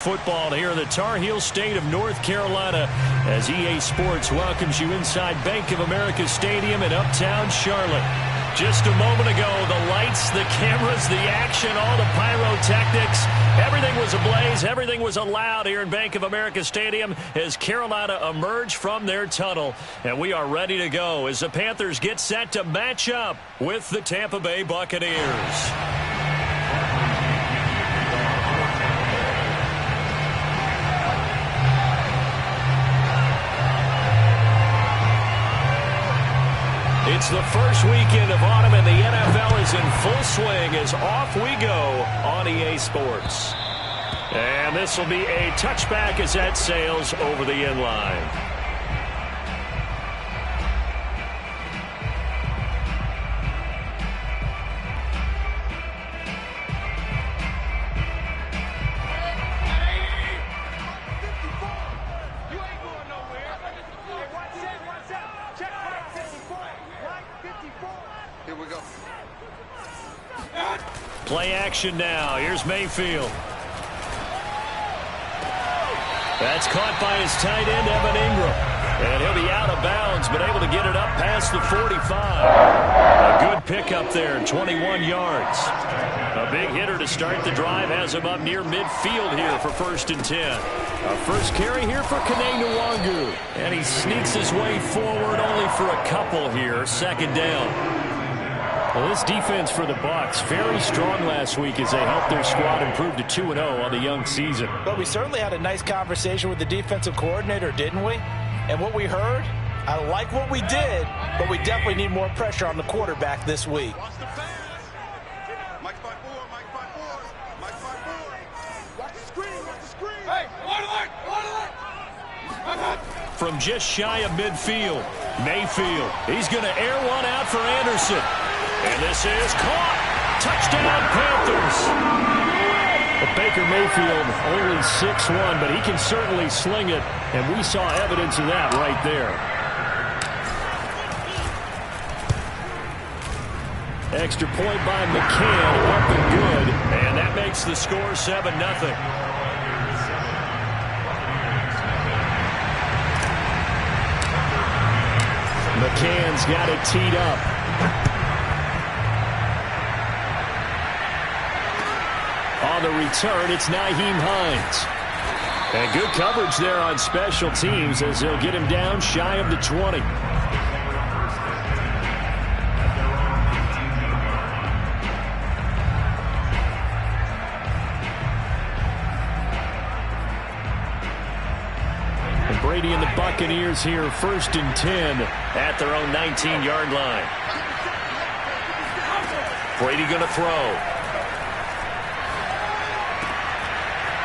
Football here in the Tar Heel state of North Carolina as EA Sports welcomes you inside Bank of America Stadium in uptown Charlotte. Just a moment ago, the lights, the cameras, the action, all the pyrotechnics, everything was ablaze, everything was allowed here in Bank of America Stadium as Carolina emerged from their tunnel. And we are ready to go as the Panthers get set to match up with the Tampa Bay Buccaneers. It's the first weekend of autumn, and the NFL is in full swing as off we go on EA Sports. And this will be a touchback as that sails over the end line. Here we go. Play action now. Here's Mayfield. That's caught by his tight end, Evan Ingram. And he'll be out of bounds, but able to get it up past the 45. A good pickup there, 21 yards. A big hitter to start the drive has him up near midfield here for 1st and 10. A first carry here for Kene Nwangu. And he sneaks his way forward only for a couple here. 2nd down. Well, this defense for the Bucs very strong last week as they helped their squad improve to 2-0 on the young season. But we certainly had a nice conversation with the defensive coordinator, didn't we? And what we heard, I like what we did, but we definitely need more pressure on the quarterback this week. From just shy of midfield, Mayfield. He's going to air one out for Anderson. And this is caught. Touchdown, Panthers. But Baker Mayfield only 6'1", but he can certainly sling it, and we saw evidence of that right there. Extra point by McCann, up and good, and that makes the score 7-0. McCann's got it teed up. On the return, it's Nyheim Hines. And good coverage there on special teams as they'll get him down shy of the 20. And Brady and the Buccaneers here, 1st and 10 at their own 19-yard line. Brady going to throw.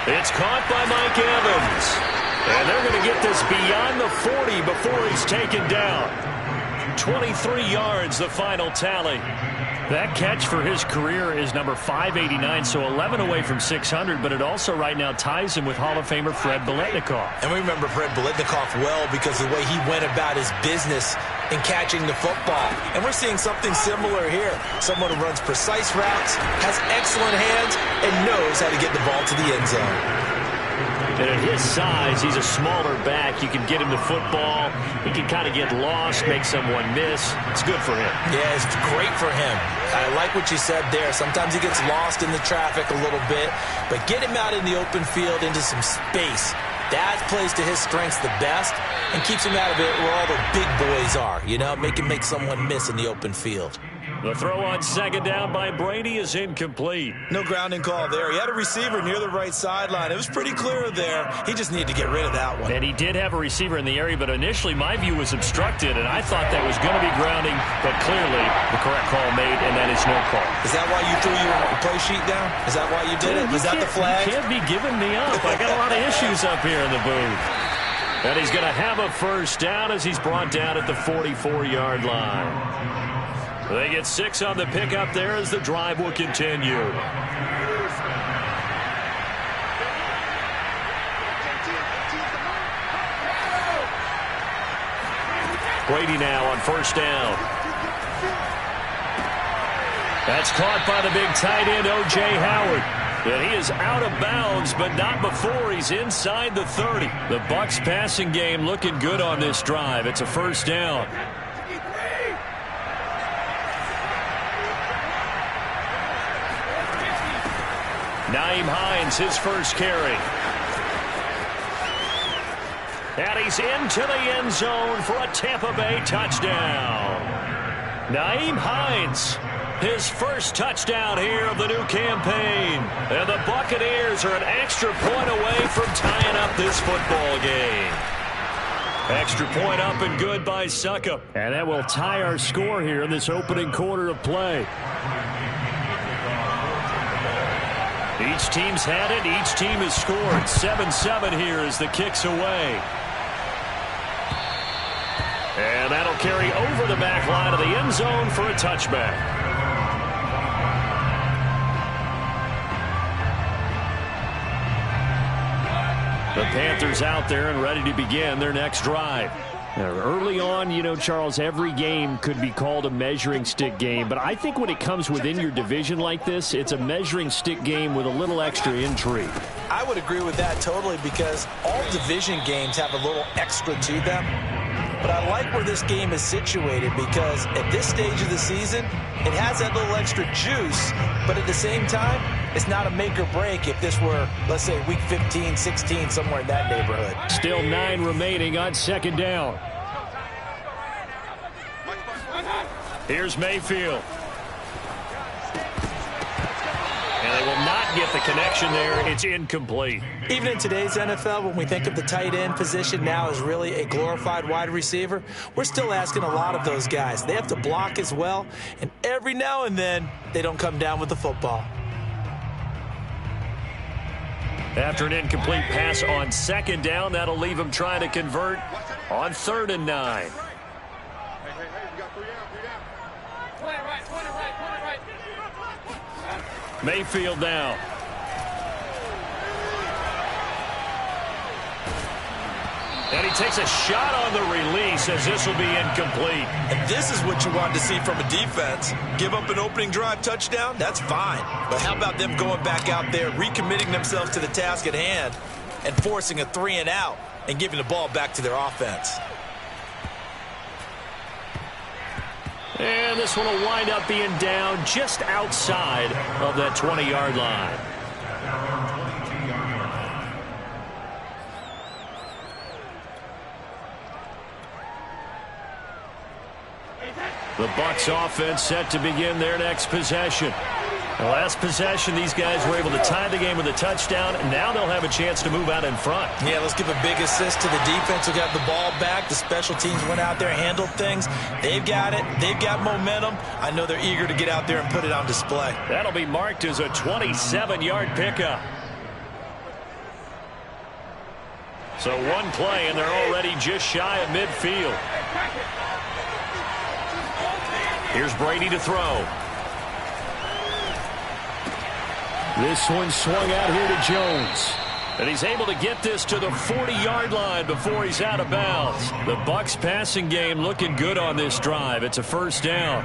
It's caught by Mike Evans. And they're going to get this beyond the 40 before he's taken down. 23 yards, the final tally. That catch for his career is number 589, so 11 away from 600, but it also right now ties him with Hall of Famer Fred Biletnikoff. And we remember Fred Biletnikoff well because of the way he went about his business in catching the football. And we're seeing something similar here. Someone who runs precise routes, has excellent hands, and knows how to get the ball to the end zone. And at his size, he's a smaller back. You can get him the football. He can kind of get lost, make someone miss. It's good for him. Yeah, it's great for him. I like what you said there. Sometimes he gets lost in the traffic a little bit, but get him out in the open field into some space. That plays to his strengths the best and keeps him out of it where all the big boys are. You know, make someone miss in the open field. The throw on 2nd down by Brady is incomplete. No grounding call there. He had a receiver near the right sideline. It was pretty clear there. He just needed to get rid of that one. And he did have a receiver in the area, but initially my view was obstructed, and I thought that was going to be grounding, but clearly the correct call made, and that is no call. Is that why you threw your play sheet down? Is that why you did it? Was that the flag? You can't be giving me up. I got a lot of issues up here in the booth. And he's going to have a 1st down as he's brought down at the 44-yard line. They get 6 on the pickup there as the drive will continue. Brady now on 1st down. That's caught by the big tight end, O.J. Howard. And he is out of bounds, but not before he's inside the 30. The Bucs passing game looking good on this drive. It's a first down. Nyheim Hines, his first carry. And he's into the end zone for a Tampa Bay touchdown. Nyheim Hines, his first touchdown here of the new campaign. And the Buccaneers are an extra point away from tying up this football game. Extra point up and good by Succop. And that will tie our score here in this opening quarter of play. Each team's had it. Each team has scored. 7-7 here as the kick's away. And that'll carry over the back line of the end zone for a touchback. The Panthers out there and ready to begin their next drive. Now, early on, you know, Charles, every game could be called a measuring stick game. But I think when it comes within your division like this, it's a measuring stick game with a little extra intrigue. I would agree with that totally because all division games have a little extra to them. But I like where this game is situated because at this stage of the season, it has that little extra juice. But at the same time, it's not a make or break if this were, let's say, week 15, 16, somewhere in that neighborhood. Still 9 remaining on second down. Here's Mayfield. And they will not get the connection there. It's incomplete. Even in today's NFL, when we think of the tight end position now as really a glorified wide receiver, we're still asking a lot of those guys. They have to block as well, and every now and then, they don't come down with the football. After an incomplete pass on second down, that'll leave him trying to convert on 3rd and 9. Mayfield now. And he takes a shot on the release as this will be incomplete. And this is what you want to see from a defense. Give up an opening drive touchdown, that's fine. But how about them going back out there, recommitting themselves to the task at hand, and forcing a 3 and out and giving the ball back to their offense. And this one will wind up being down just outside of that 20-yard line. The Bucs offense set to begin their next possession. The last possession, these guys were able to tie the game with a touchdown, and now they'll have a chance to move out in front. Yeah, let's give a big assist to the defense who got the ball back. The special teams went out there, handled things. They've got it. They've got momentum. I know they're eager to get out there and put it on display. That'll be marked as a 27-yard pickup. So one play, and they're already just shy of midfield. Here's Brady to throw. This one swung out here to Jones. And he's able to get this to the 40-yard line before he's out of bounds. The Bucs passing game looking good on this drive. It's a first down.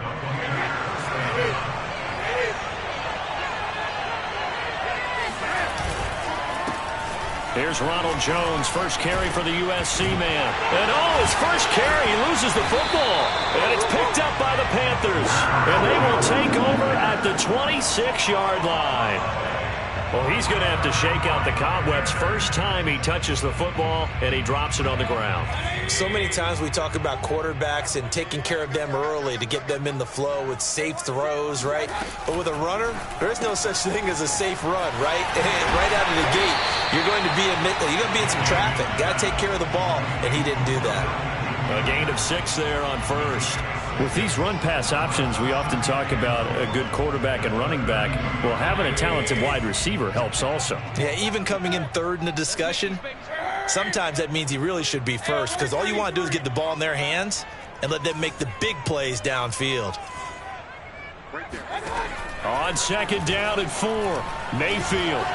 Here's Ronald Jones, first carry for the USC man. And his first carry, he loses the football. And it's picked up by the Panthers. And they will take over at the 26-yard line. Well, he's going to have to shake out the cobwebs first time he touches the football, and he drops it on the ground. So many times we talk about quarterbacks and taking care of them early to get them in the flow with safe throws, right? But with a runner, there's no such thing as a safe run, right? Right out of the gate, you're going to be in some traffic. Got to take care of the ball, and he didn't do that. A gain of 6 there on first. With these run-pass options, we often talk about a good quarterback and running back. Well, having a talented wide receiver helps also. Yeah, even coming in third in the discussion, sometimes that means he really should be first because all you want to do is get the ball in their hands and let them make the big plays downfield. On second down at 4, Mayfield.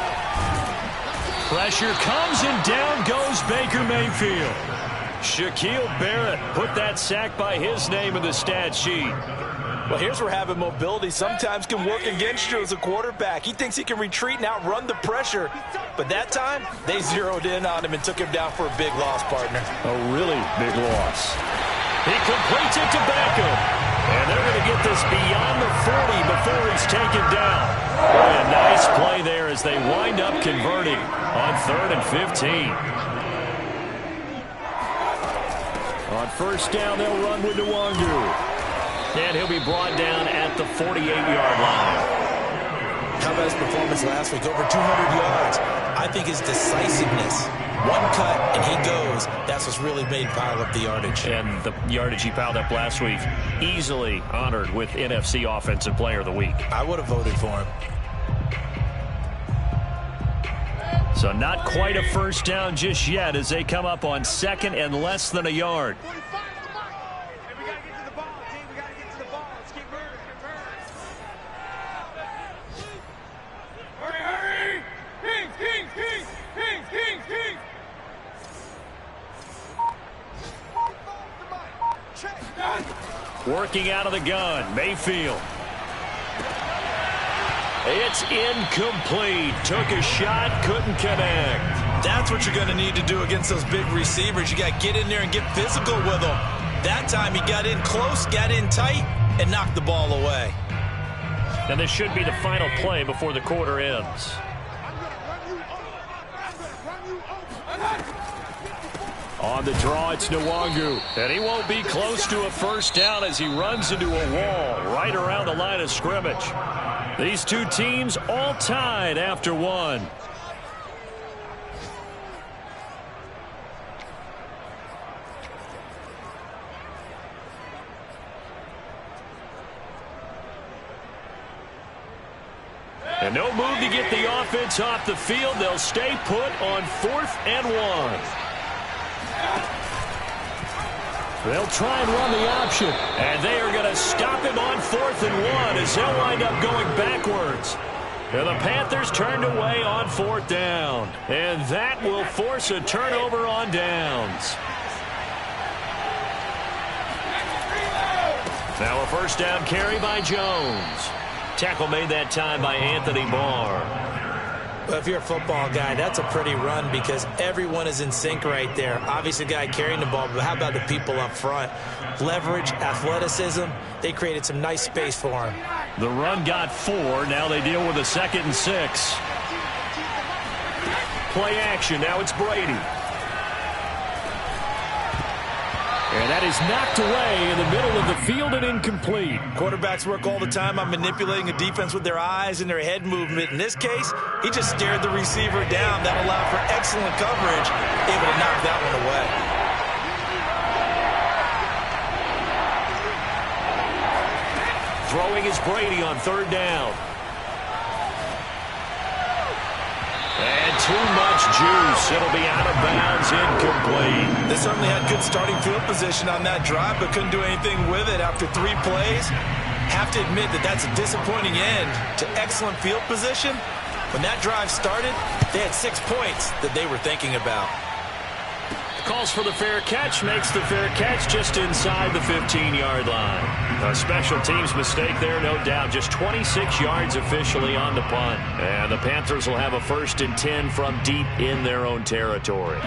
Pressure comes and down goes Baker Mayfield. Shaquille Barrett put that sack by his name in the stat sheet. Well, here's where having mobility sometimes can work against you as a quarterback. He thinks he can retreat and outrun the pressure. But that time, they zeroed in on him and took him down for a big loss, partner. A really big loss. He completes it to Beckham. And they're going to get this beyond the 40 before he's taken down. Boy, a nice play there as they wind up converting on 3rd and 15. On first down, they'll run with Nwangu. And he'll be brought down at the 48-yard line. How about his performance last week? Over 200 yards. I think his decisiveness. One cut, and he goes. That's what's really made pile up the yardage. And the yardage he piled up last week, easily honored with NFC Offensive Player of the Week. I would have voted for him. So not quite a first down just yet as they come up on 2nd and less than a yard. Working out of the gun, Mayfield. It's incomplete. Took a shot, couldn't connect. That's what you're going to need to do against those big receivers. You got to get in there and get physical with them. That time he got in close, got in tight, and knocked the ball away. And this should be the final play before the quarter ends. On the draw, it's Nwangu. And he won't be close to a first down as he runs into a wall right around the line of scrimmage. These two teams all tied after one. And no move to get the offense off the field. They'll stay put on 4th and 1. They'll try and run the option. And they are going to stop him on 4th and 1 as he'll wind up going backwards. And the Panthers turned away on 4th down. And that will force a turnover on downs. Now a first down carry by Jones. Tackle made that time by Anthony Barr. Well, if you're a football guy, that's a pretty run because everyone is in sync right there. Obviously, the guy carrying the ball, but how about the people up front? Leverage, athleticism, they created some nice space for him. The run got 4. Now they deal with a 2nd and 6. Play action. Now it's Brady. And that is knocked away in the middle of the field and incomplete. Quarterbacks work all the time on manipulating a defense with their eyes and their head movement. In this case, he just stared the receiver down. That allowed for excellent coverage, able to knock that one away. Throwing is Brady on 3rd down. And too much juice. It'll be out of bounds, incomplete. They certainly had good starting field position on that drive, but couldn't do anything with it after 3 plays. Have to admit that that's a disappointing end to excellent field position. When that drive started, they had 6 points that they were thinking about. Calls for the fair catch, makes the fair catch just inside the 15-yard line. A special teams mistake there, no doubt. Just 26 yards officially on the punt. And the Panthers will have a 1st and 10 from deep in their own territory.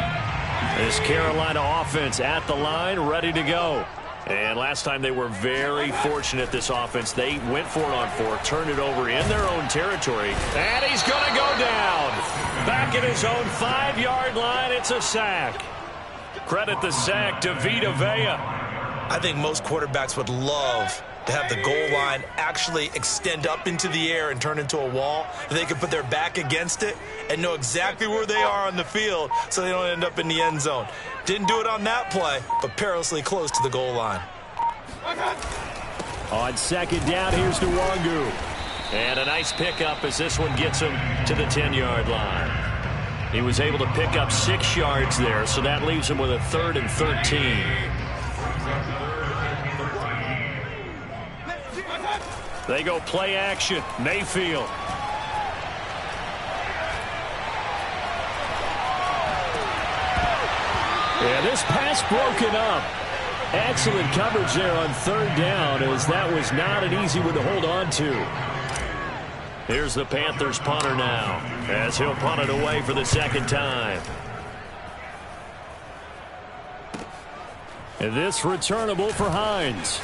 This Carolina offense at the line, ready to go. And last time they were very fortunate, this offense. They went for it on 4th, turned it over in their own territory. And he's going to go down. Back at his own 5-yard line, it's a sack. Credit the sack to Vita Vea. I think most quarterbacks would love to have the goal line actually extend up into the air and turn into a wall. They can put their back against it and know exactly where they are on the field so they don't end up in the end zone. Didn't do it on that play, but perilously close to the goal line. On 2nd down, here's Nwangu. And a nice pickup as this one gets him to the 10-yard line. He was able to pick up 6 yards there, so that leaves him with a 3rd and 13. They go play action. Mayfield. And this pass broken up. Excellent coverage there on third down, as that was not an easy one to hold on to. Here's the Panthers punter now, as he'll punt it away for the second time. And this returnable for Hines.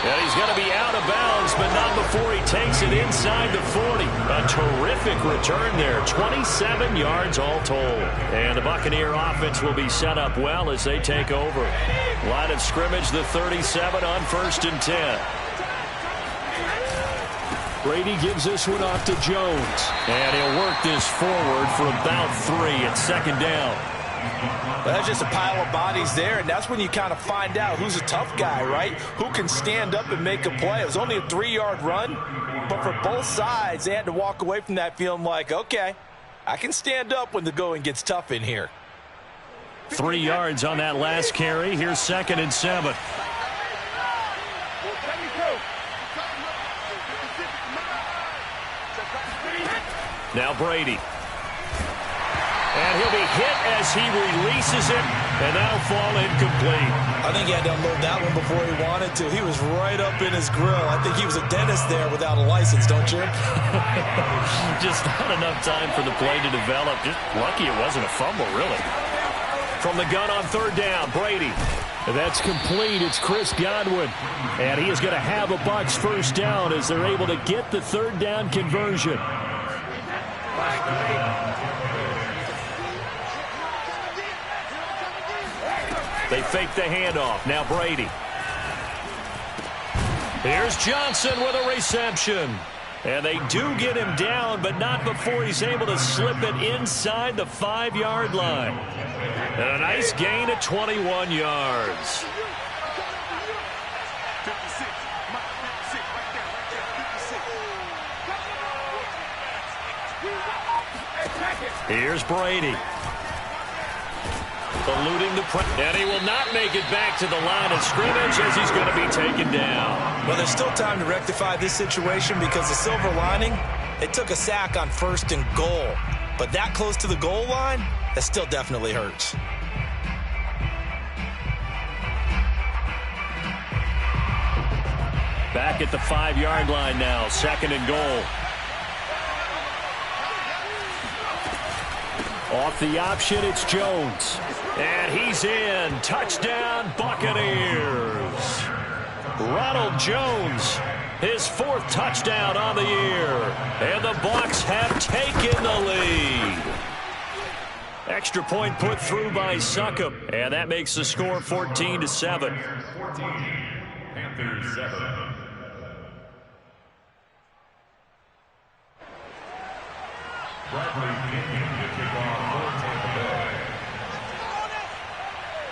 And he's going to be out of bounds, but not before he takes it inside the 40. A terrific return there, 27 yards all told. And the Buccaneer offense will be set up well as they take over. Line of scrimmage, the 37 on 1st and 10. Brady gives this one off to Jones. And he'll work this forward for about 3 at second down. That's just a pile of bodies there, and that's when you kind of find out who's a tough guy, right? Who can stand up and make a play. It was only a 3-yard run, but for both sides, they had to walk away from that feeling like, okay, I can stand up when the going gets tough in here. 3 yards on that last carry. Here's 2nd and 7. Now Brady. And he'll be hit as he releases it, and that'll fall incomplete. I think he had to unload that one before he wanted to. He was right up in his grill. I think he was a dentist there without a license, don't you? Just not enough time for the play to develop. Just lucky it wasn't a fumble, really. From the gun on third down, Brady. That's complete. It's Chris Godwin. And he is going to have a Bucs first down as they're able to get the third down conversion. They fake the handoff. Now Brady. Here's Johnson with a reception. And they do get him down, but not before he's able to slip it inside the 5-yard line. And a nice gain of 21 yards. Here's Brady. Eluding the press. And he will not make it back to the line of scrimmage as he's going to be taken down. Well, there's still time to rectify this situation because the silver lining, they took a sack on 1st and goal. But that close to the goal line, that still definitely hurts. Back at the 5-yard line now, 2nd and goal. Off the option, it's Jones. And he's in. Touchdown, Buccaneers. Ronald Jones, his 4th touchdown on the year. And the Bucs have taken the lead. Extra point put through by Succop. And that makes the score 14-7. Panthers 7.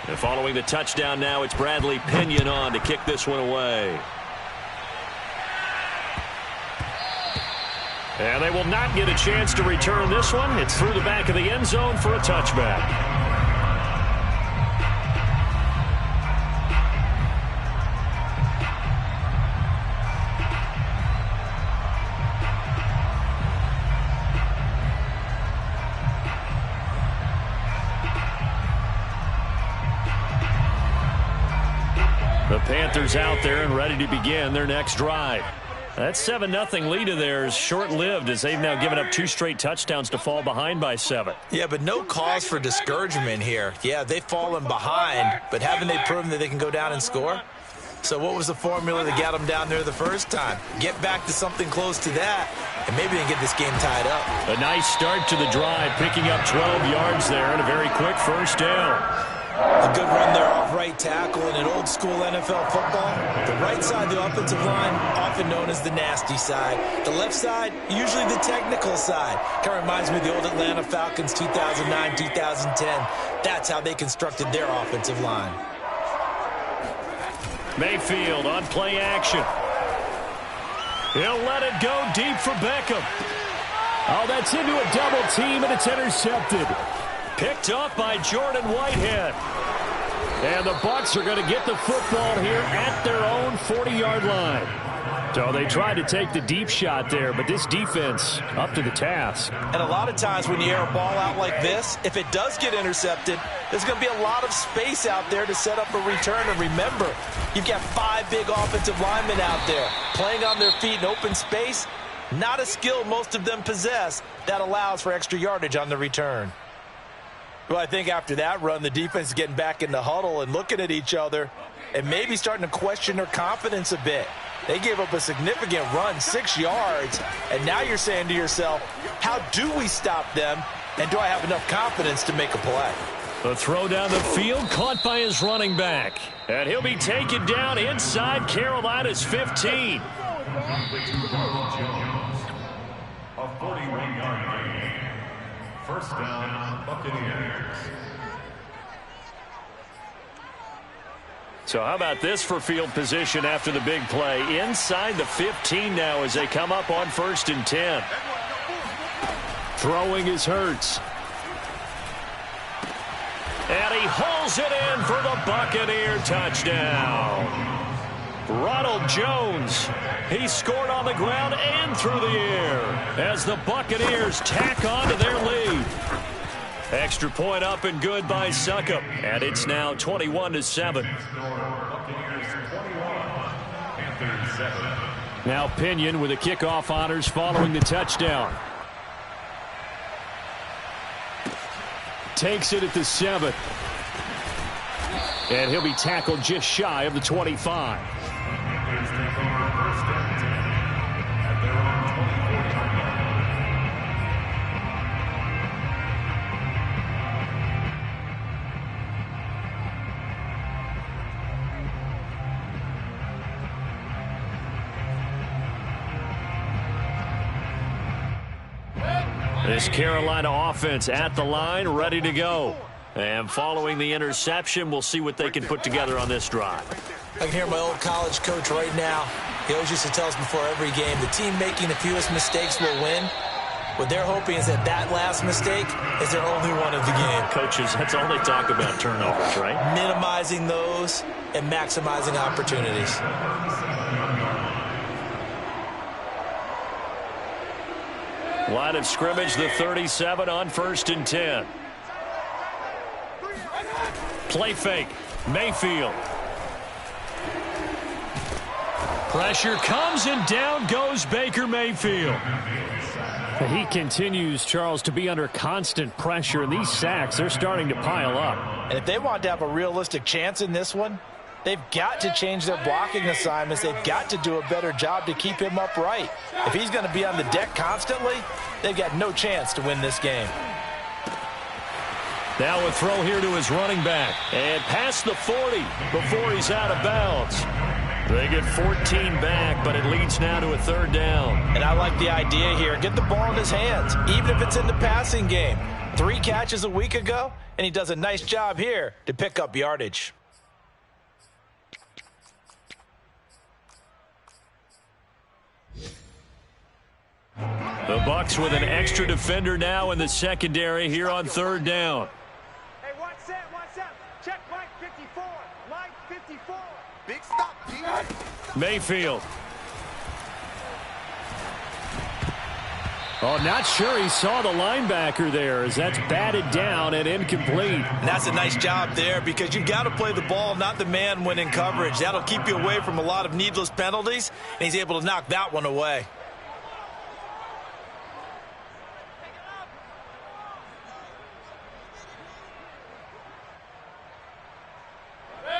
And following the touchdown now, it's Bradley Pinion on to kick this one away. And they will not get a chance to return this one. It's through the back of the end zone for a touchback. The Panthers out there and ready to begin their next drive. That 7-0 lead of theirs short-lived as they've now given up 2 straight touchdowns to fall behind by 7. Yeah, but no cause for discouragement here. Yeah, they've fallen behind, but haven't they proven that they can go down and score? So what was the formula that got them down there the first time? Get back to something close to that, and maybe they can get this game tied up. A nice start to the drive, picking up 12 yards there and a very quick first down. A good run there off right tackle in an old-school NFL football. The right side of the offensive line, often known as the nasty side. The left side, usually the technical side. Kind of reminds me of the old Atlanta Falcons 2009, 2010. That's how they constructed their offensive line. Mayfield on play action. He'll let it go deep for Beckham. Oh, that's into a double team, and it's intercepted. Picked up by Jordan Whitehead. And the Bucs are going to get the football here at their own 40-yard line. So they tried to take the deep shot there, but this defense up to the task. And a lot of times when you air a ball out like this, if it does get intercepted, there's going to be a lot of space out there to set up a return. And remember, you've got 5 big offensive linemen out there playing on their feet in open space. Not a skill most of them possess that allows for extra yardage on the return. Well, I think after that run, the defense is getting back in the huddle and looking at each other and maybe starting to question their confidence a bit. They gave up a significant run, 6 yards, and now you're saying to yourself, how do we stop them, and do I have enough confidence to make a play? The throw down the field, caught by his running back. And he'll be taken down inside Carolina's 15. A 41-yard gain. First down, Buccaneers. So how about this for field position after the big play? Inside the 15 now as they come up on 1st and 10. Throwing is Hurts. And he hauls it in for the Buccaneer touchdown. Ronald Jones, he scored on the ground and through the air as the Buccaneers tack on to their lead. Extra point up and good by Succop, and it's now 21-7. Now Pinion with the kickoff honors following the touchdown. Takes it at the 7. And he'll be tackled just shy of the 25. This Carolina offense at the line, ready to go. And following the interception, we'll see what they can put together on this drive. I can hear my old college coach right now. He always used to tell us before every game, the team making the fewest mistakes will win. What they're hoping is that that last mistake is their only one of the game. Coaches, that's all they talk about, turnovers, right? Minimizing those and maximizing opportunities. Line of scrimmage, the 37 on 1st and 10. Play fake. Mayfield. Pressure comes and down goes Baker Mayfield. He continues, Charles, to be under constant pressure, and these sacks, they're starting to pile up. And if they want to have a realistic chance in this one, they've got to change their blocking assignments. They've got to do a better job to keep him upright. If he's going to be on the deck constantly, they've got no chance to win this game. Now a throw here to his running back. And past the 40 before he's out of bounds. They get 14 back, but it leads now to a 3rd down. And I like the idea here. Get the ball in his hands, even if it's in the passing game. 3 catches a week ago, and he does a nice job here to pick up yardage. The Bucs with an extra defender now in the secondary here on 3rd down. Hey, one set. Check Mike 54. Mike 54. Big stop, G. Mayfield. Oh, not sure he saw the linebacker there as that's batted down and incomplete. And that's a nice job there because you've got to play the ball, not the man when in coverage. That'll keep you away from a lot of needless penalties, and he's able to knock that one away.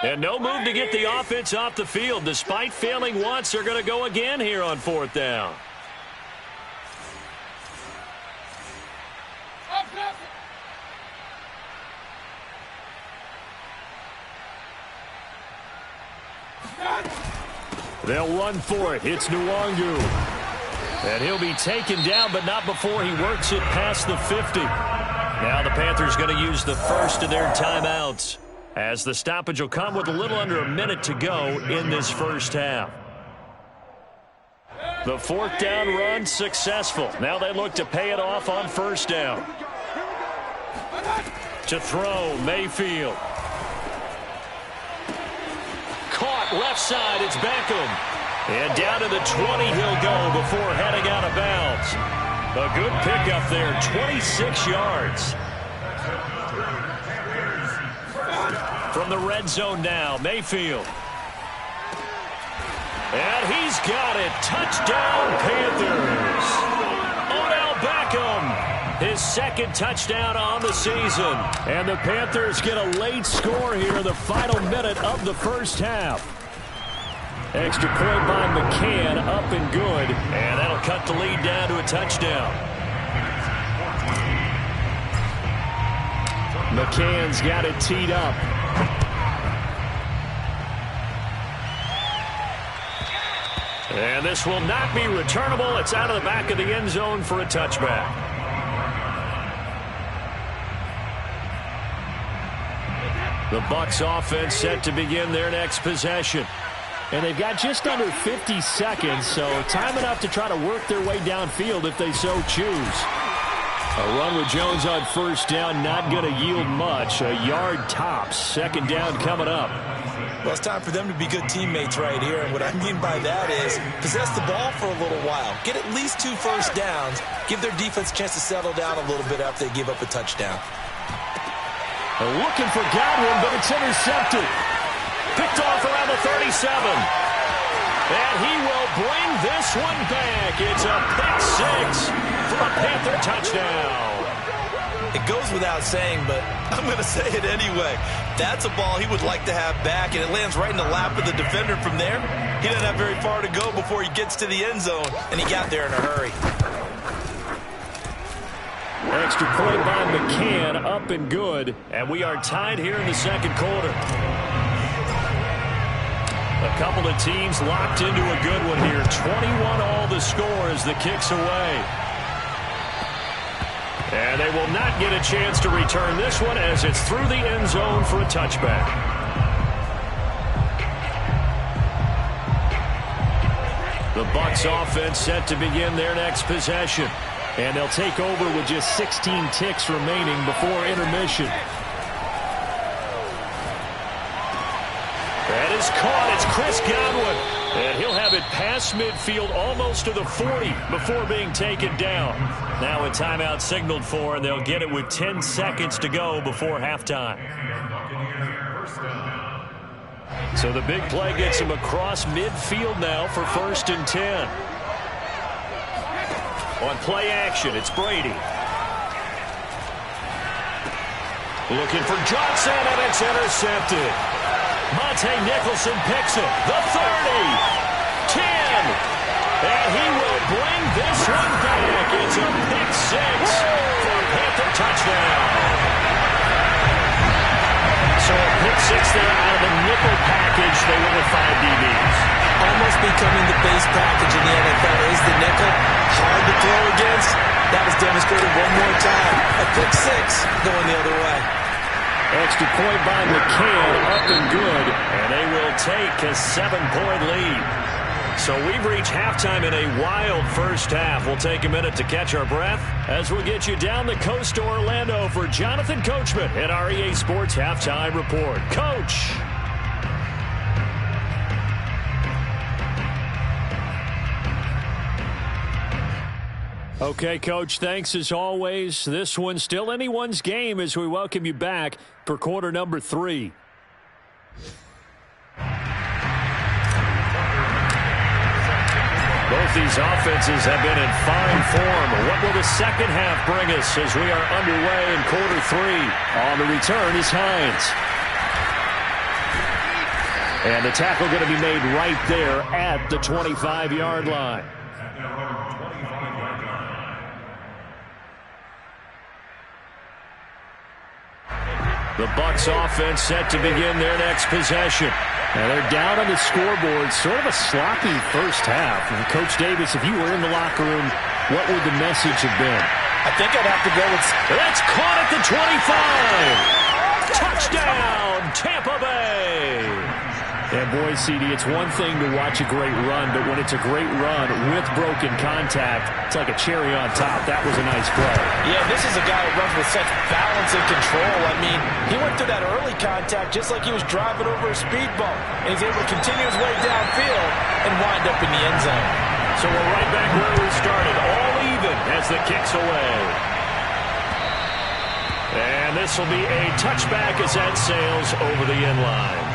And no move to get the offense off the field. Despite failing once, they're going to go again here on 4th down. They'll run for it. It's Nwangu. And he'll be taken down, but not before he works it past the 50. Now the Panthers going to use the first of their timeouts, as the stoppage will come with a little under a minute to go in this first half. The 4th down run successful. Now they look to pay it off on 1st down. To throw, Mayfield. Caught left side, it's Beckham. And down to the 20 he'll go before heading out of bounds. A good pickup there, 26 yards. From the red zone now, Mayfield. And he's got it. Touchdown, Panthers. Odell Beckham, his second touchdown on the season. And the Panthers get a late score here in the final minute of the first half. Extra point by McCann, up and good. And that'll cut the lead down to a touchdown. McCann's got it teed up. And this will not be returnable. It's out of the back of the end zone for a touchback. The Bucs offense set to begin their next possession. And they've got just under 50 seconds, so time enough to try to work their way downfield if they so choose. A run with Jones on first down, not going to yield much. A yard tops. Second down coming up. Well, it's time for them to be good teammates right here. And what I mean by that is possess the ball for a little while. Get at least 2 first downs. Give their defense a chance to settle down a little bit after they give up a touchdown. Looking for Godwin, but it's intercepted. Picked off around the 37. And he will bring this one back. It's a pick 6 for a Panther touchdown. It goes without saying, but I'm going to say it anyway. That's a ball he would like to have back, and it lands right in the lap of the defender from there. He doesn't have very far to go before he gets to the end zone, and he got there in a hurry. Extra point by McCann, up and good. And we are tied here in the second quarter. A couple of teams locked into a good one here. 21 all the score as the kick's away. And they will not get a chance to return this one as it's through the end zone for a touchback. The Bucs offense set to begin their next possession. And they'll take over with just 16 ticks remaining before intermission. That is caught. It's Chris Godwin. And he'll have it past midfield almost to the 40 before being taken down. Now a timeout signaled for, and they'll get it with 10 seconds to go before halftime. So the big play gets him across midfield now for 1st and 10. On play action, it's Brady. Looking for Johnson, and it's intercepted. Monte Nicholson picks it. The 30. 10. And he will bring this one back. It's a pick 6 for a Panther touchdown. So a pick 6 there out of the nickel package. They went with 5 DBs. Almost becoming the base package in the NFL is the nickel. Hard to throw against. That was demonstrated one more time. A pick 6 going the other way. Extra point by McCann, up and good. And they will take a 7-point lead. So we've reached halftime in a wild first half. We'll take a minute to catch our breath as we'll get you down the coast to Orlando for Jonathan Coachman at our EA Sports Halftime Report. Coach. Okay, Coach, thanks as always. This one's still anyone's game as we welcome you back for quarter number 3. Both these offenses have been in fine form. What will the second half bring us as we are underway in quarter 3? On the return is Hines. And the tackle going to be made right there at the 25-yard line. The Bucs offense set to begin their next possession. And they're down on the scoreboard. Sort of a sloppy first half. And Coach Davis, if you were in the locker room, what would the message have been? I think I'd have to go with... That's caught at the 25. Touchdown, Tampa Bay. And boy, CD, it's one thing to watch a great run, but when it's a great run with broken contact, it's like a cherry on top. That was a nice play. Yeah, this is a guy who runs with such balance and control. I mean, he went through that early contact just like he was driving over a speed bump. And he's able to continue his way downfield and wind up in the end zone. So we're right back where we started, all even as the kick's away. And this will be a touchback as that sails over the end line.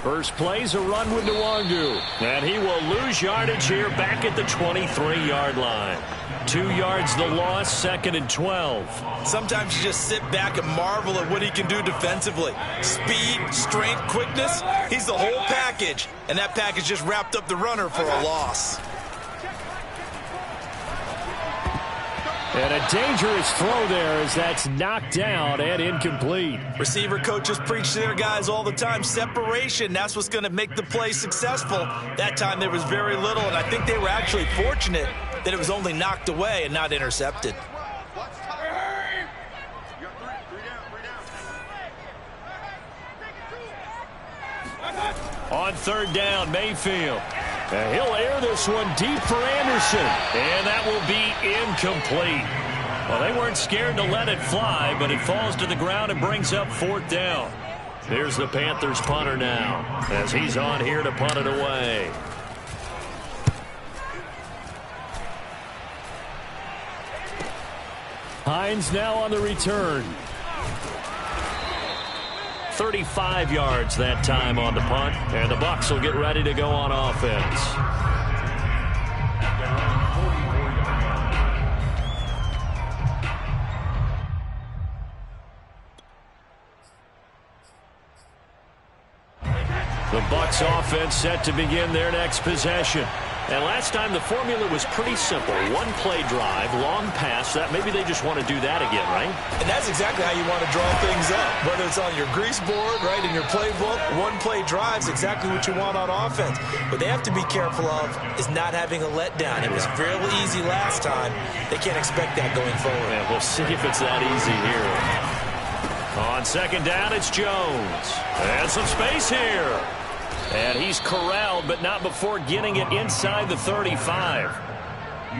First play's a run with Nwangu, and he will lose yardage here back at the 23-yard line. 2 yards the loss, 2nd and 12. Sometimes you just sit back and marvel at what he can do defensively. Speed, strength, quickness, he's the whole package. And that package just wrapped up the runner for a loss. And a dangerous throw there as that's knocked down and incomplete. Receiver coaches preach to their guys all the time. Separation, that's what's going to make the play successful. That time there was very little, and I think they were actually fortunate that it was only knocked away and not intercepted. On 3rd down, Mayfield. And he'll air this one deep for Anderson. And that will be incomplete. Well, they weren't scared to let it fly, but it falls to the ground and brings up 4th down. Here's the Panthers punter now, as he's on here to punt it away. Hines now on the return. 35 yards that time on the punt, and the Bucs will get ready to go on offense. The Bucs offense set to begin their next possession. And last time the formula was pretty simple. One play drive, long pass. That maybe they just want to do that again, right? And that's exactly how you want to draw things up. Whether it's on your grease board, right, in your playbook, one play drive is exactly what you want on offense. What they have to be careful of is not having a letdown. It was fairly easy last time. They can't expect that going forward. Yeah, we'll see if it's that easy here. On 2nd down, it's Jones. And some space here. And he's corralled, but not before getting it inside the 35.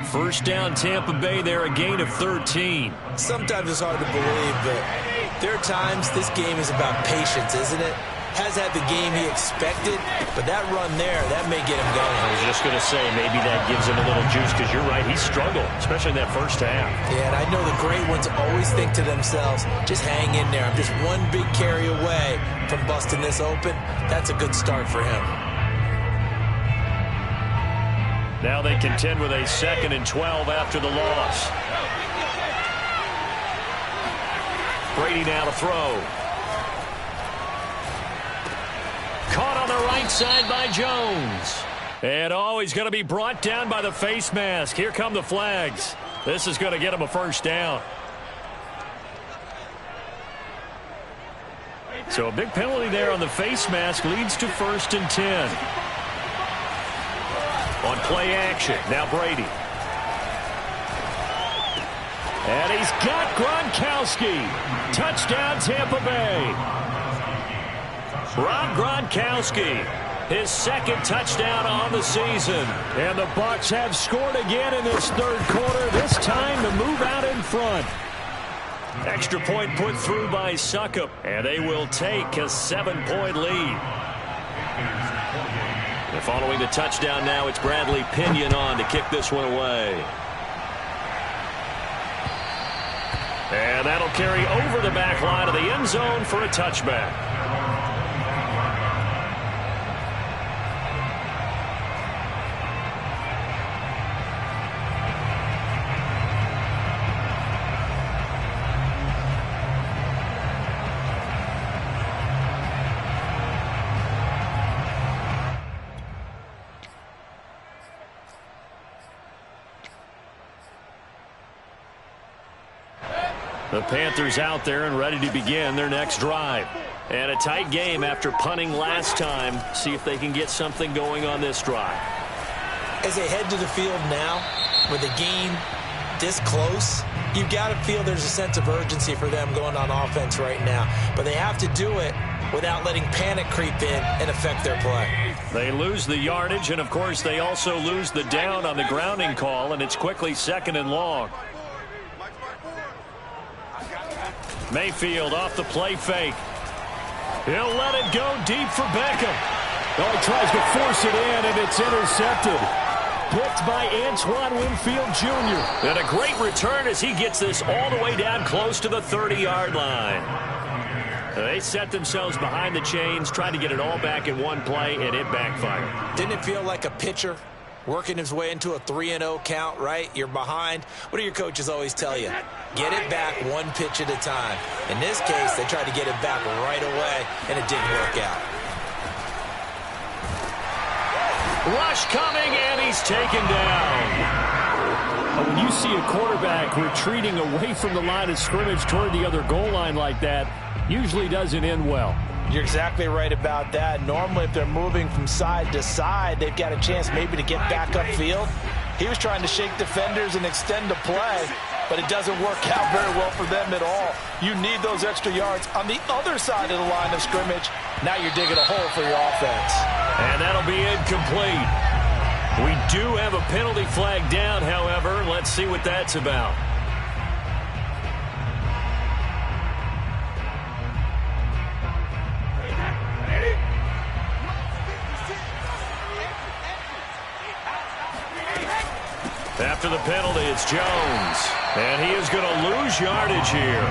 First down, Tampa Bay there, a gain of 13. Sometimes it's hard to believe, but there are times this game is about patience, isn't it? Has had the game he expected, but that run there, that may get him going. I was just going to say, maybe that gives him a little juice, because you're right, he struggled, especially in that first half. Yeah, and I know the great ones always think to themselves, just hang in there. I'm just one big carry away from busting this open. That's a good start for him. Now they contend with a 2nd and 12 after the loss. Brady now to throw. Caught on the right side by Jones. And he's going to be brought down by the face mask. Here come the flags. This is going to get him a first down. So a big penalty there on the face mask leads to 1st and 10. On play action, now Brady. And he's got Gronkowski. Touchdown, Tampa Bay. Rob Gronkowski, his 2nd touchdown on the season. And the Bucs have scored again in this 3rd quarter, this time to move out in front. Extra point put through by Succop, and they will take a 7-point lead. And following the touchdown now, it's Bradley Pinion on to kick this one away. And that'll carry over the back line of the end zone for a touchback. The Panthers out there and ready to begin their next drive. And a tight game after punting last time. See if they can get something going on this drive. As they head to the field now, with the game this close, you've got to feel there's a sense of urgency for them going on offense right now. But they have to do it without letting panic creep in and affect their play. They lose the yardage, and, of course, they also lose the down on the grounding call, and it's quickly 2nd and long. Mayfield off the play fake. He'll let it go deep for Beckham. Oh, he tries to force it in, and it's intercepted. Picked by Antoine Winfield Jr. And a great return as he gets this all the way down close to the 30-yard line. They set themselves behind the chains, trying to get it all back in one play, and it backfired. Didn't it feel like a pitcher working his way into a 3-0 count, right? You're behind. What do your coaches always tell you? Get it back one pitch at a time. In this case, they tried to get it back right away, and it didn't work out. Rush coming, and he's taken down. When you see a quarterback retreating away from the line of scrimmage toward the other goal line like that, usually doesn't end well. You're exactly right about that. Normally, if they're moving from side to side, they've got a chance maybe to get back upfield. He was trying to shake defenders and extend the play, but it doesn't work out very well for them at all. You need those extra yards on the other side of the line of scrimmage. Now you're digging a hole for your offense. And that'll be incomplete. We do have a penalty flag down, however. Let's see what that's about. After the penalty, it's Jones. And he is going to lose yardage here.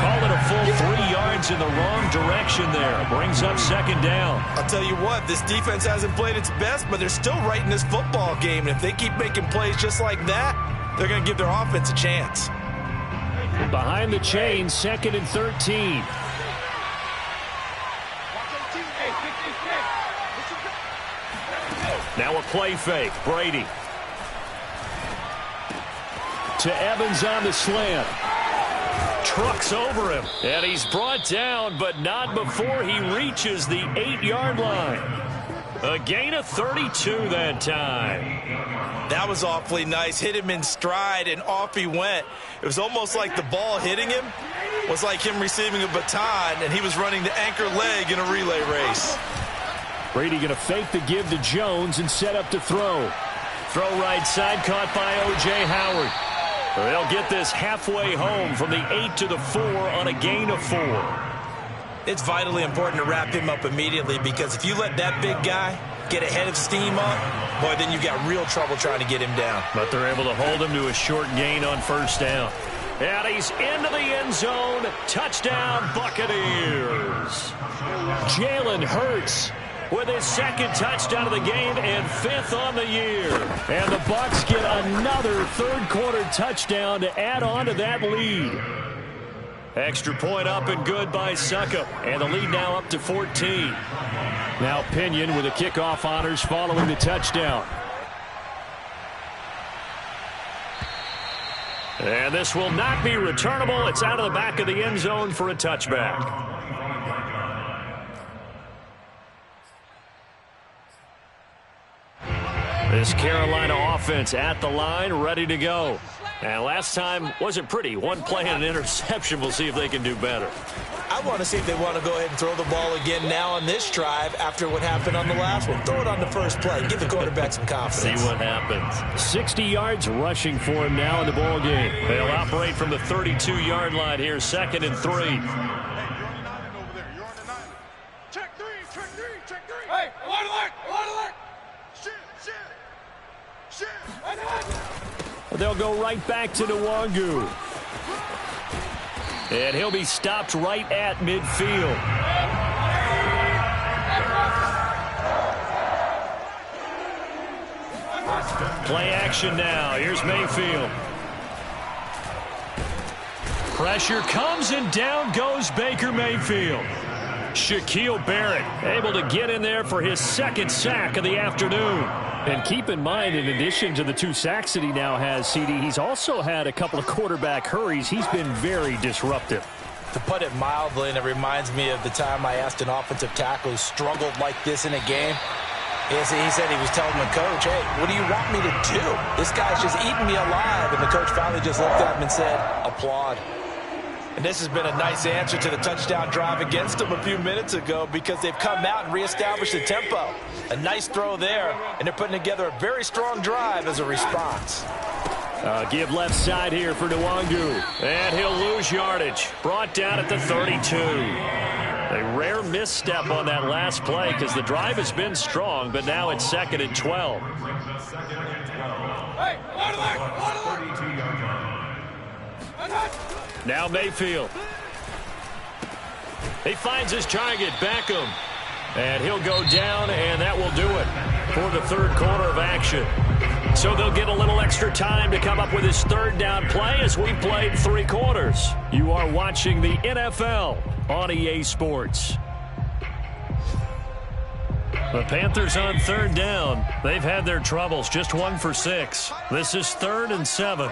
Call it a full 3 yards in the wrong direction there. Brings up 2nd down. I'll tell you what, this defense hasn't played its best, but they're still right in this football game. And if they keep making plays just like that, they're going to give their offense a chance. Behind the chains, 2nd and 13. Now a play fake. Brady. To Evans on the slant. Trucks over him. And he's brought down, but not before he reaches the 8-yard line. A gain of 32 that time. That was awfully nice. Hit him in stride, and off he went. It was almost like the ball hitting him was like him receiving a baton, and he was running the anchor leg in a relay race. Brady going to fake the give to Jones and set up to throw. Throw right side, caught by O.J. Howard. They'll get this halfway home from the 8 to the 4 on a gain of 4. It's vitally important to wrap him up immediately, because if you let that big guy get a head of steam up, boy, then you've got real trouble trying to get him down. But they're able to hold him to a short gain on 1st down. And he's into the end zone. Touchdown, Buccaneers. Jalen Hurts with his 2nd touchdown of the game and 5th on the year. And the Bucs get another 3rd quarter touchdown to add on to that lead. Extra point up and good by Suckup. And the lead now up to 14. Now Pinion with the kickoff honors following the touchdown. And this will not be returnable. It's out of the back of the end zone for a touchback. This Carolina offense at the line, ready to go. And last time wasn't pretty. One play and an interception. We'll see if they can do better. I want to see if they want to go ahead and throw the ball again now on this drive after what happened on the last one. Throw it on the first play. Give the quarterback some confidence. See what happens. 60 yards rushing for him now in the ball game. They'll operate from the 32-yard line here, 2nd and 3. Check three. Hey, alert. Shit. They'll go right back to Nwangu. And he'll be stopped right at midfield. Play action now. Here's Mayfield. Pressure comes and down goes Baker Mayfield. Shaquille Barrett able to get in there for his 2nd sack of the afternoon. And keep in mind, in addition to the 2 sacks that he now has, CD, he's also had a couple of quarterback hurries. He's been very disruptive. To put it mildly, and it reminds me of the time I asked an offensive tackle who struggled like this in a game. He said he was telling the coach, hey, what do you want me to do? This guy's just eating me alive. And the coach finally just looked at him and said, applaud. And this has been a nice answer to the touchdown drive against them a few minutes ago because they've come out and reestablished the tempo. A nice throw there, and they're putting together a very strong drive as a response. Give left side here for Nwangu. And he'll lose yardage. Brought down at the 32. A rare misstep on that last play because the drive has been strong, but now it's 2nd and 12. Now Mayfield. He finds his target, Beckham. And he'll go down, and that will do it for the 3rd quarter of action. So they'll get a little extra time to come up with his 3rd down play as we played 3 quarters. You are watching the NFL on EA Sports. The Panthers on 3rd down. They've had their troubles, just 1 for 6. This is 3rd and 7.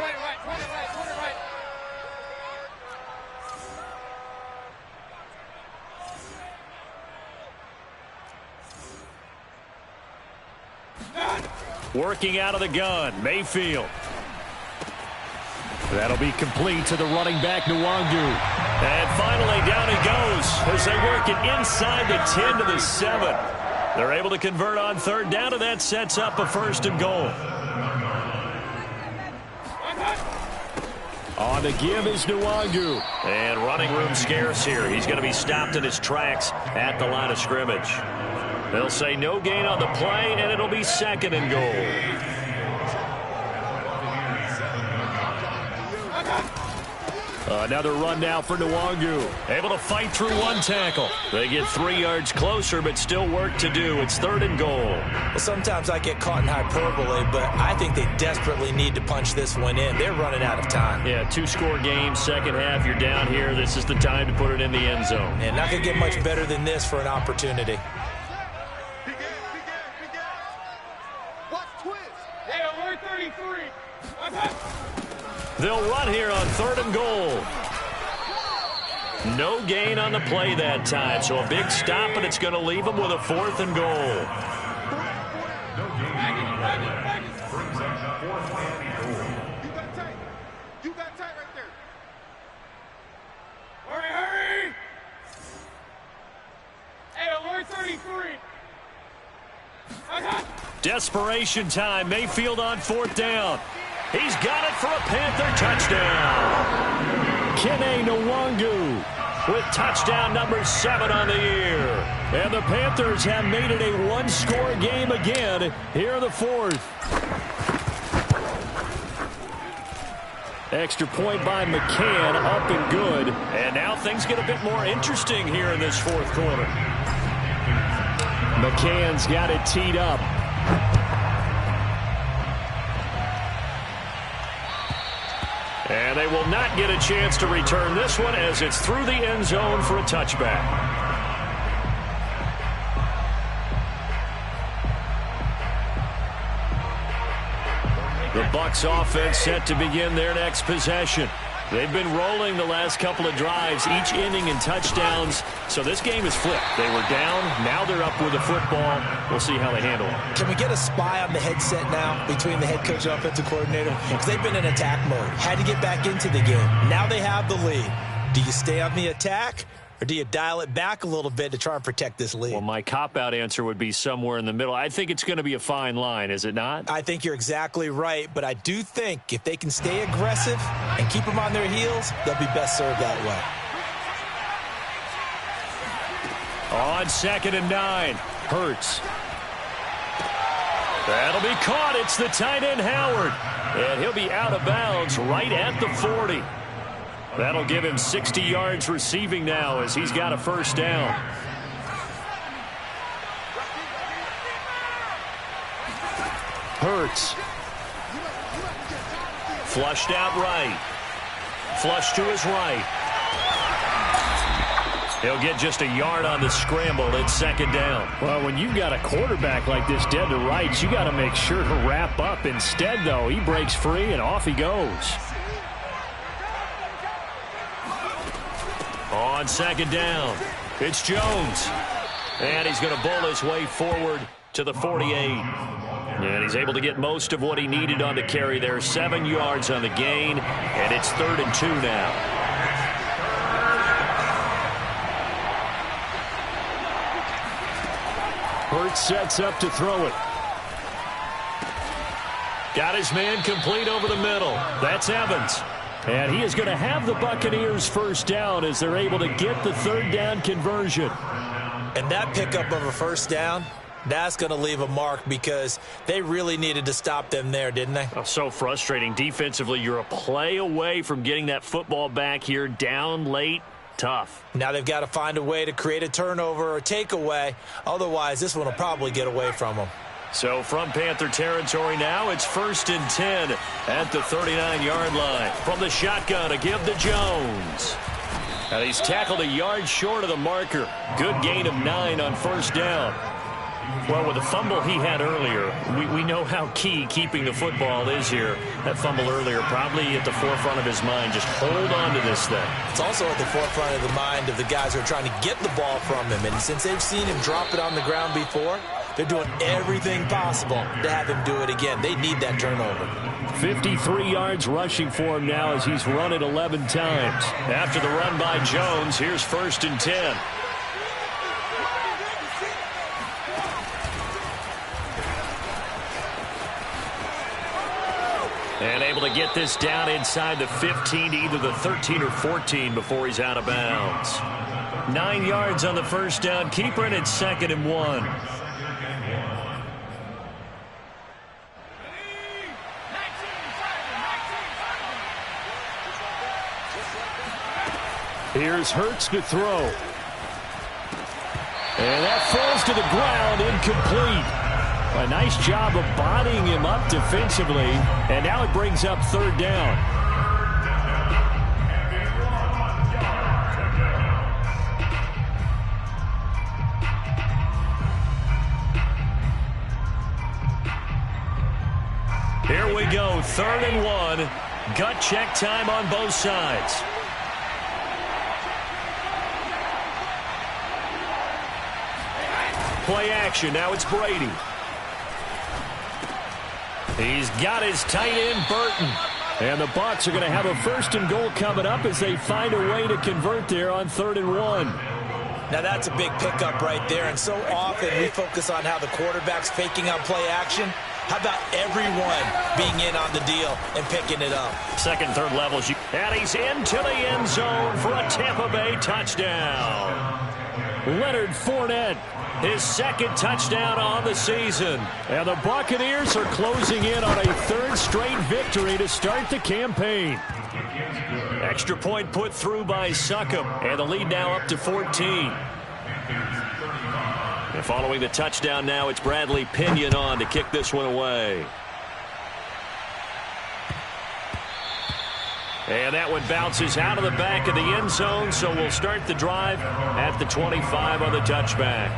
Working out of the gun, Mayfield. That'll be complete to the running back, Nwangu. And finally, down he goes as they work it inside the 10 to the 7. They're able to convert on 3rd down, and that sets up a 1st and goal. On the give is Nwangu. And running room scarce here. He's going to be stopped in his tracks at the line of scrimmage. They'll say no gain on the play, and it'll be 2nd and goal. Another run now for Nwangu. Able to fight through 1 tackle. They get 3 yards closer, but still work to do. It's 3rd and goal. Well, sometimes I get caught in hyperbole, but I think they desperately need to punch this one in. They're running out of time. Yeah, 2-score game, 2nd half. You're down here. This is the time to put it in the end zone. And not going to get much better than this for an opportunity. They'll run here on 3rd and goal. No gain on the play that time, so a big stop, and it's going to leave them with a 4th and goal. You got tight right there. Hurry! Hey, alert 33. Desperation time. Mayfield on 4th down. He's got it for a Panther touchdown. Kene Nwangu with touchdown number 7 on the year. And the Panthers have made it a 1-score game again here in the 4th. Extra point by McCann, up and good. And now things get a bit more interesting here in this 4th quarter. McCann's got it teed up. And they will not get a chance to return this one as it's through the end zone for a touchback. The Bucs offense set to begin their next possession. They've been rolling the last couple of drives, each inning in touchdowns. So this game is flipped. They were down. Now they're up with the football. We'll see how they handle it. Can we get a spy on the headset now between the head coach and offensive coordinator? Because they've been in attack mode. Had to get back into the game. Now they have the lead. Do you stay on the attack, or do you dial it back a little bit to try and protect this lead? Well, my cop-out answer would be somewhere in the middle. I think it's going to be a fine line, is it not? I think you're exactly right, but I do think if they can stay aggressive and keep them on their heels, they'll be best served that way. On 2nd and 9, Hurts. That'll be caught. It's the tight end, Howard. And he'll be out of bounds right at the 40. That'll give him 60 yards receiving now as he's got a 1st down. Hurts. Flushed out right. Flush to his right. He'll get just a yard on the scramble. It's second down. Well, when you've got a quarterback like this dead to rights, you got to make sure to wrap up. Instead, though, he breaks free and off he goes. On second down, it's Jones. And he's going to bull his way forward to the 48. And he's able to get most of what he needed on the carry there. 7 yards on the gain, and it's 3rd and 2 now. Hurts sets up to throw it. Got his man complete over the middle. That's Evans. And he is going to have the Buccaneers first down as they're able to get the 3rd down conversion. And that pickup of a first down, that's going to leave a mark because they really needed to stop them there, didn't they? Oh, so frustrating. Defensively, you're a play away from getting that football back here, down late. Tough. Now they've got to find a way to create a turnover or takeaway. Otherwise, this one will probably get away from them. So from Panther territory now, it's 1st and 10 at the 39-yard line. From the shotgun, a give to Jones. And he's tackled a yard short of the marker. Good gain of 9 on first down. Well, with the fumble he had earlier, we know how key keeping the football is here. That fumble earlier probably at the forefront of his mind. Just hold on to this thing. It's also at the forefront of the mind of the guys who are trying to get the ball from him. And since they've seen him drop it on the ground before, they're doing everything possible to have him do it again. They need that turnover. 53 yards rushing for him now as he's run it 11 times. After the run by Jones, here's 1st and 10. And able to get this down inside the 15 to either the 13 or 14 before he's out of bounds. 9 yards on the first down. Keeper, and it's 2nd and 1. Here's Hurts to throw. And that falls to the ground, incomplete. A nice job of bodying him up defensively, and now it brings up 3rd down. Here we go, 3rd and 1. Gut check time on both sides. Play action, now it's Brady. He's got his tight end, Burton. And the Bucs are going to have a 1st and goal coming up as they find a way to convert there on 3rd and 1. Now that's a big pickup right there, and so often we focus on how the quarterback's faking out play action. How about everyone being in on the deal and picking it up? 2nd, 3rd levels. And he's into the end zone for a Tampa Bay touchdown. Leonard Fournette, his 2nd touchdown on the season. And the Buccaneers are closing in on a 3rd straight victory to start the campaign. Extra point put through by Succop, and the lead now up to 14. And following the touchdown now, it's Bradley Pinion on to kick this one away. And that one bounces out of the back of the end zone, so we'll start the drive at the 25 on the touchback.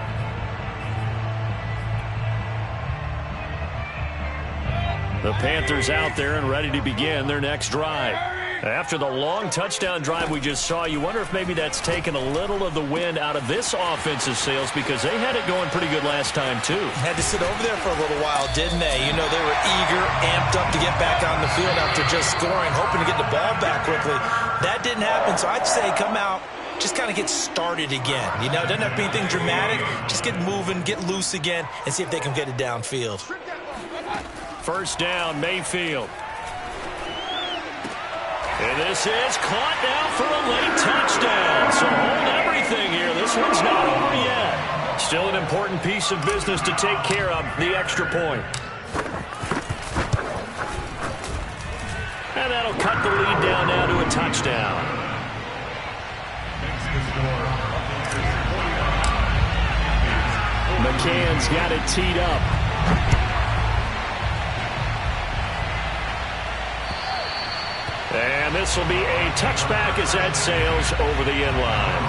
The Panthers out there and ready to begin their next drive. After the long touchdown drive we just saw, you wonder if maybe that's taken a little of the wind out of this offensive sails because they had it going pretty good last time too. Had to sit over there for a little while, didn't they? You know, they were eager, amped up to get back on the field after just scoring, hoping to get the ball back quickly. That didn't happen, so I'd say come out, just kind of get started again. You know, it doesn't have to be anything dramatic. Just get moving, get loose again, and see if they can get it downfield. 1st down, Mayfield. And this is caught now for a late touchdown. So hold everything here. This one's not over yet. Still an important piece of business to take care of, the extra point. And that'll cut the lead down now to a touchdown. McCann's got it teed up. And this will be a touchback as that sails over the end line.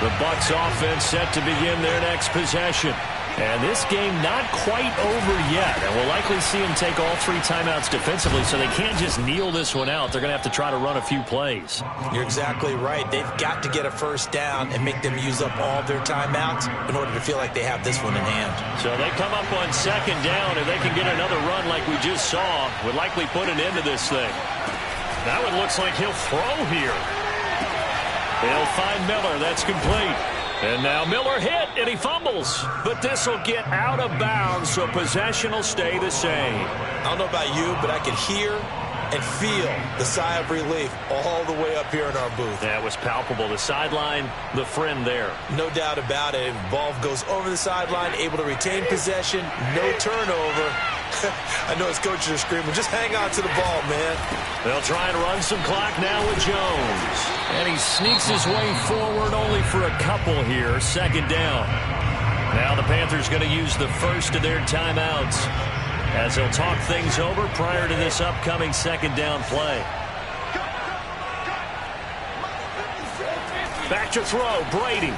The Bucs offense set to begin their next possession. And this game not quite over yet. And we'll likely see them take all 3 timeouts defensively, so they can't just kneel this one out. They're going to have to try to run a few plays. You're exactly right. They've got to get a first down and make them use up all their timeouts in order to feel like they have this one in hand. So they come up on 2nd down, and they can get another run like we just saw. Would likely put an end to this thing. That one looks like he'll throw here. They'll find Miller. That's complete. And now Miller hit, and he fumbles. But this will get out of bounds, so possession will stay the same. I don't know about you, but I could hear and feel the sigh of relief all the way up here in our booth. That was palpable. The sideline, the friend there. No doubt about it. Ball goes over the sideline, able to retain possession, no turnover. I know his coaches are screaming, just hang on to the ball, man. They'll try and run some clock now with Jones. And he sneaks his way forward only for a couple here. 2nd down. Now the Panthers going to use the first of their timeouts as they'll talk things over prior to this upcoming 2nd down play. Back to throw, Brady.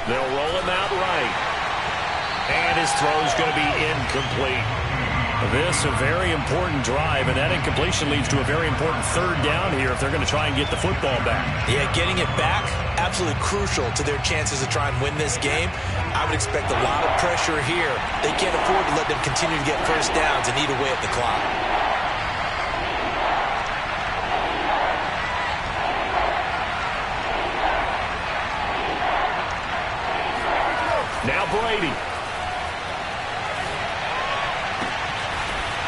They'll roll him out right. And his throw is going to be incomplete. This a very important drive, and that incompletion leads to a very important 3rd down here if they're going to try and get the football back. Yeah, getting it back, absolutely crucial to their chances to try and win this game. I would expect a lot of pressure here. They can't afford to let them continue to get first downs and eat away at the clock. Now Brady.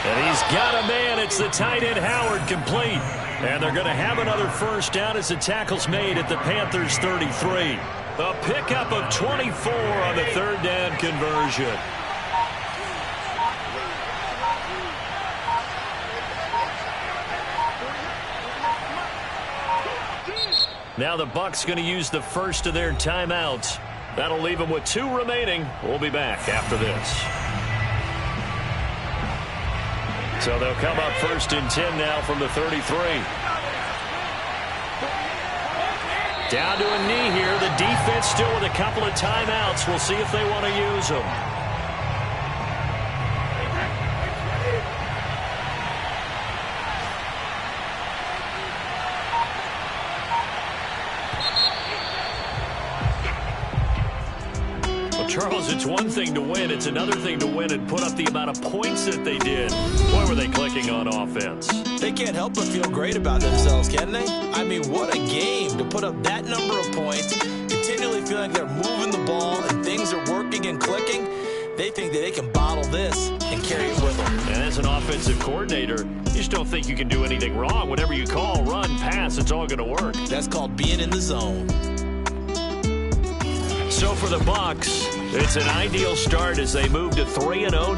And he's got a man. It's the tight end Howard, complete. And they're going to have another first down as the tackle's made at the Panthers 33. A pickup of 24 on the 3rd down conversion. Now the Bucs going to use the first of their timeouts. That'll leave them with 2 remaining. We'll be back after this. So they'll come up 1st and 10 now from the 33. Down to a knee here. The defense still with a couple of timeouts. We'll see if they want to use them. Charles, it's one thing to win. It's another thing to win and put up the amount of points that they did. Boy, were they clicking on offense. They can't help but feel great about themselves, can they? I mean, what a game to put up that number of points, continually feeling like they're moving the ball and things are working and clicking. They think that they can bottle this and carry it with them. And as an offensive coordinator, you just don't think you can do anything wrong. Whatever you call, run, pass, it's all going to work. That's called being in the zone. So for the Bucs, it's an ideal start as they move to 3-0 now.